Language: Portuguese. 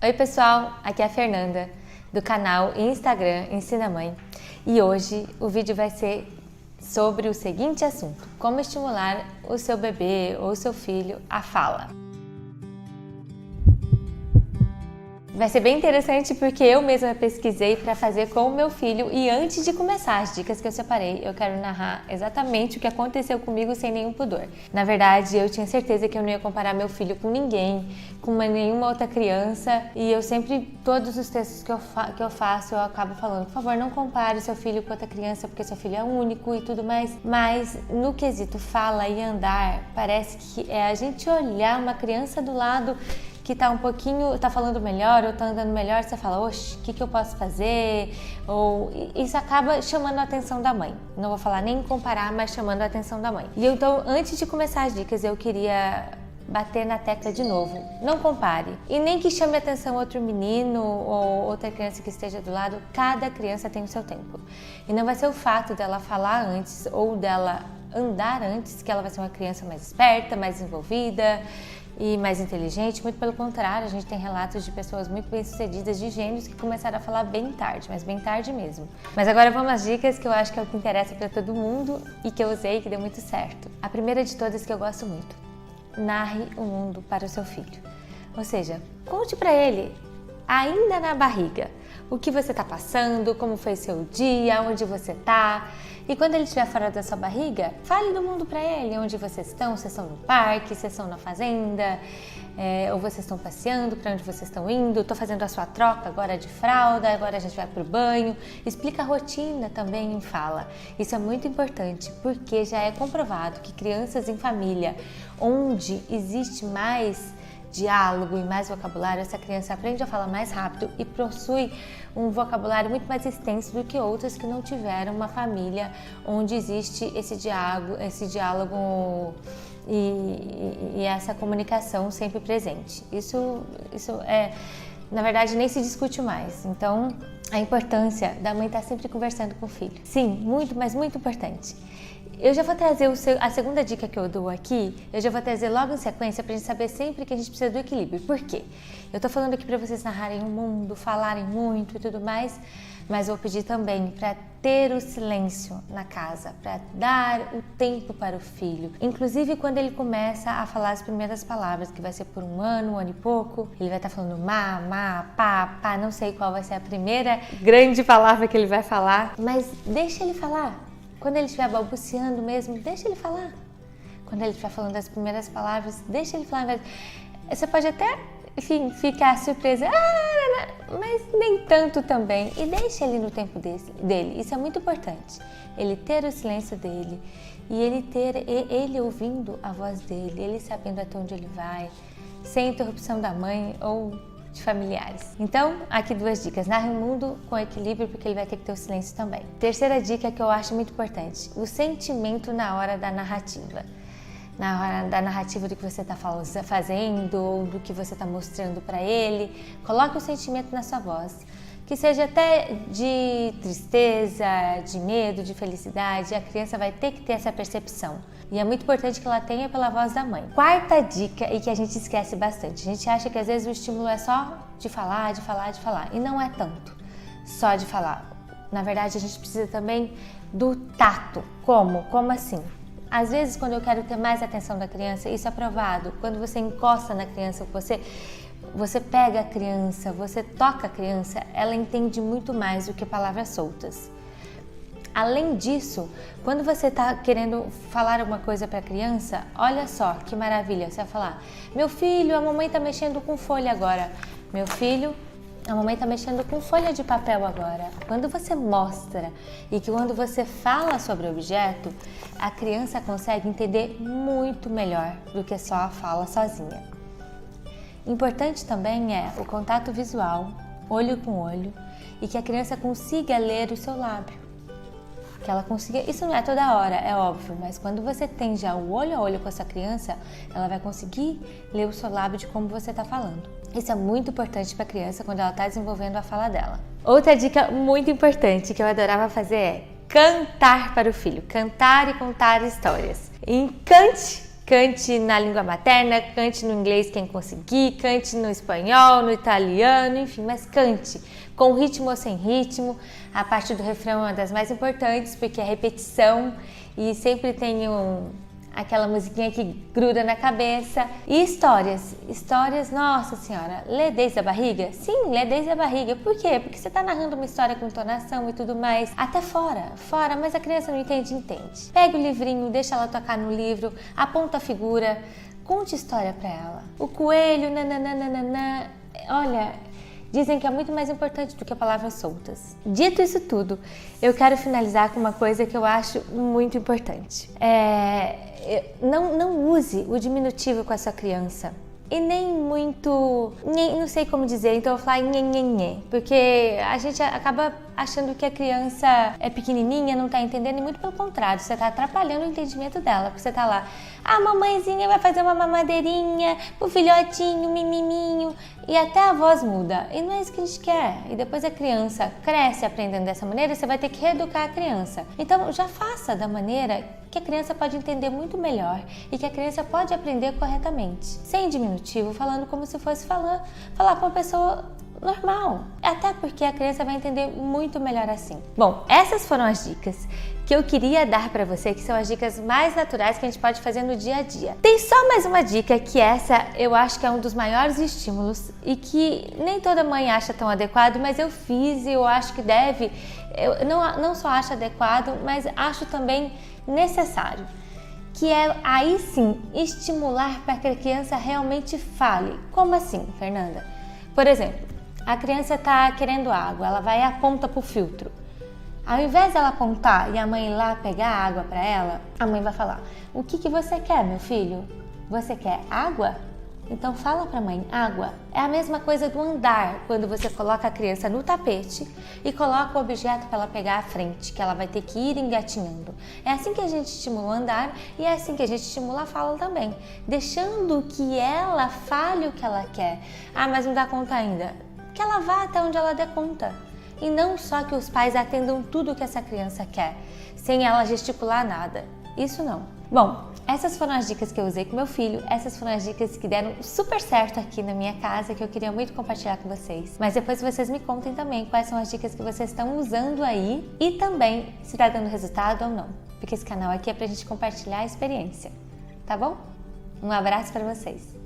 Oi pessoal, aqui é a Fernanda do canal e Instagram Ensina Mãe e hoje o vídeo vai ser sobre o seguinte assunto: como estimular o seu bebê ou o seu filho à fala. Vai ser bem interessante porque eu mesma pesquisei para fazer com o meu filho e antes de começar as dicas que eu separei, eu quero narrar exatamente o que aconteceu comigo sem nenhum pudor. Na verdade, eu tinha certeza que eu não ia comparar meu filho com ninguém, com nenhuma outra criança, e eu sempre, todos os textos que eu faço, eu acabo falando, por favor, não compare seu filho com outra criança porque seu filho é único e tudo mais, mas no quesito fala e andar, parece que é a gente olhar uma criança do lado que tá falando melhor ou tá andando melhor, você fala, oxe, o que eu posso fazer? Ou isso acaba chamando a atenção da mãe. Não vou falar nem comparar, mas chamando a atenção da mãe. E então, antes de começar as dicas, eu queria bater na tecla de novo. Não compare. E nem que chame a atenção outro menino ou outra criança que esteja do lado, cada criança tem o seu tempo. E não vai ser o fato dela falar antes ou dela andar antes que ela vai ser uma criança mais esperta, mais envolvida e mais inteligente. Muito pelo contrário, a gente tem relatos de pessoas muito bem-sucedidas de gênios que começaram a falar bem tarde, mas bem tarde mesmo. Mas agora vamos às dicas que eu acho que é o que interessa para todo mundo e que eu usei e que deu muito certo. A primeira de todas que eu gosto muito: narre o mundo para o seu filho. Ou seja, conte para ele, ainda na barriga, o que você está passando, como foi seu dia, onde você está. E quando ele estiver fora da sua barriga, fale do mundo para ele, onde vocês estão no parque, vocês estão na fazenda, ou vocês estão passeando, para onde vocês estão indo, estou fazendo a sua troca agora de fralda, agora a gente vai para o banho. Explica a rotina também em fala. Isso é muito importante, porque já é comprovado que crianças em família, onde existe mais diálogo e mais vocabulário, essa criança aprende a falar mais rápido e possui um vocabulário muito mais extenso do que outras que não tiveram uma família onde existe esse diálogo e essa comunicação sempre presente. Isso é, na verdade, nem se discute mais. Então, a importância da mãe estar sempre conversando com o filho. Sim, muito, mas muito importante. Eu já vou trazer a segunda dica que eu dou aqui, eu já vou trazer logo em sequência pra gente saber sempre que a gente precisa do equilíbrio. Por quê? Eu tô falando aqui pra vocês narrarem o mundo, falarem muito e tudo mais, mas vou pedir também pra ter o silêncio na casa, pra dar o tempo para o filho. Inclusive quando ele começa a falar as primeiras palavras, que vai ser por um ano e pouco, ele vai estar falando má, pá, não sei qual vai ser a primeira grande palavra que ele vai falar, mas deixa ele falar. Quando ele estiver balbuciando mesmo, deixa ele falar. Quando ele estiver falando as primeiras palavras, deixa ele falar. Você pode até, enfim, ficar surpresa, mas nem tanto também. E deixa ele no tempo dele. Isso é muito importante. Ele ter o silêncio dele e ele ouvindo a voz dele, ele sabendo até onde ele vai, sem interrupção da mãe ou de familiares. Então, aqui duas dicas: narre o mundo com equilíbrio, porque ele vai ter que ter o silêncio também. Terceira dica que eu acho muito importante: o sentimento na hora da narrativa. Na hora da narrativa do que você está fazendo ou do que você está mostrando para ele, coloque o sentimento na sua voz. Que seja até de tristeza, de medo, de felicidade, a criança vai ter que ter essa percepção. E é muito importante que ela tenha pela voz da mãe. Quarta dica, e que a gente esquece bastante: a gente acha que às vezes o estímulo é só de falar, e não é tanto só de falar. Na verdade, a gente precisa também do tato. Como assim? Às vezes, quando eu quero ter mais atenção da criança, isso é provado. Quando você encosta na criança, você pega a criança, você toca a criança, ela entende muito mais do que palavras soltas. Além disso, quando você está querendo falar alguma coisa para a criança, olha só que maravilha, você vai falar: meu filho, a mamãe está mexendo com folha agora. Meu filho, a mamãe está mexendo com folha de papel agora. Quando você mostra e que quando você fala sobre o objeto, a criança consegue entender muito melhor do que só a fala sozinha. Importante também é o contato visual, olho com olho, e que a criança consiga ler o seu lábio. Que ela consiga, isso não é toda hora, é óbvio, mas quando você tem já o olho a olho com essa criança, ela vai conseguir ler o seu lábio de como você está falando. Isso é muito importante para a criança quando ela está desenvolvendo a fala dela. Outra dica muito importante que eu adorava fazer é cantar para o filho, cantar e contar histórias. E cante Cante na língua materna, cante no inglês quem conseguir, cante no espanhol, no italiano, enfim, mas cante. Com ritmo ou sem ritmo, a parte do refrão é uma das mais importantes, porque é repetição e sempre tem aquela musiquinha que gruda na cabeça. E histórias, nossa senhora, lê desde a barriga? Sim, lê desde a barriga. Por quê? Porque você tá narrando uma história com entonação e tudo mais, até fora, mas a criança não entende. Pega o livrinho, deixa ela tocar no livro, aponta a figura, conte história pra ela. O coelho, nananana, olha, dizem que é muito mais importante do que palavras soltas. Dito isso tudo, eu quero finalizar com uma coisa que eu acho muito importante. Não use o diminutivo com a sua criança. E nem muito, não sei como dizer, então eu vou falar nhenhenhê, porque a gente acaba achando que a criança é pequenininha, não tá entendendo, e muito pelo contrário, você tá atrapalhando o entendimento dela, porque você tá lá, a mamãezinha vai fazer uma mamadeirinha, o filhotinho, mimiminho, e até a voz muda, e não é isso que a gente quer. E depois a criança cresce aprendendo dessa maneira, você vai ter que reeducar a criança. Então já faça da maneira que a criança pode entender muito melhor e que a criança pode aprender corretamente, sem diminutivo, falando como se fosse falar com uma pessoa normal. Até porque a criança vai entender muito melhor assim. Bom, essas foram as dicas que eu queria dar pra você, que são as dicas mais naturais que a gente pode fazer no dia a dia. Tem só mais uma dica, que essa eu acho que é um dos maiores estímulos e que nem toda mãe acha tão adequado, mas eu fiz e eu acho que deve. Eu não só acho adequado, mas acho também necessário, que é aí sim estimular para que a criança realmente fale. Como assim, Fernanda? Por exemplo, a criança está querendo água, ela vai e aponta para o filtro. Ao invés dela apontar e a mãe ir lá pegar a água para ela, a mãe vai falar: o que você quer, meu filho? Você quer água? Então fala para a mãe, água. É a mesma coisa do andar, quando você coloca a criança no tapete e coloca o objeto para ela pegar à frente, que ela vai ter que ir engatinhando. É assim que a gente estimula o andar e é assim que a gente estimula a fala também, deixando que ela fale o que ela quer. Ah, mas não dá conta ainda. Que ela vá até onde ela der conta. E não só que os pais atendam tudo que essa criança quer, sem ela gesticular nada. Isso não. Bom, essas foram as dicas que eu usei com meu filho, essas foram as dicas que deram super certo aqui na minha casa, que eu queria muito compartilhar com vocês. Mas depois vocês me contem também quais são as dicas que vocês estão usando aí e também se está dando resultado ou não, porque esse canal aqui é pra gente compartilhar a experiência, tá bom? Um abraço para vocês!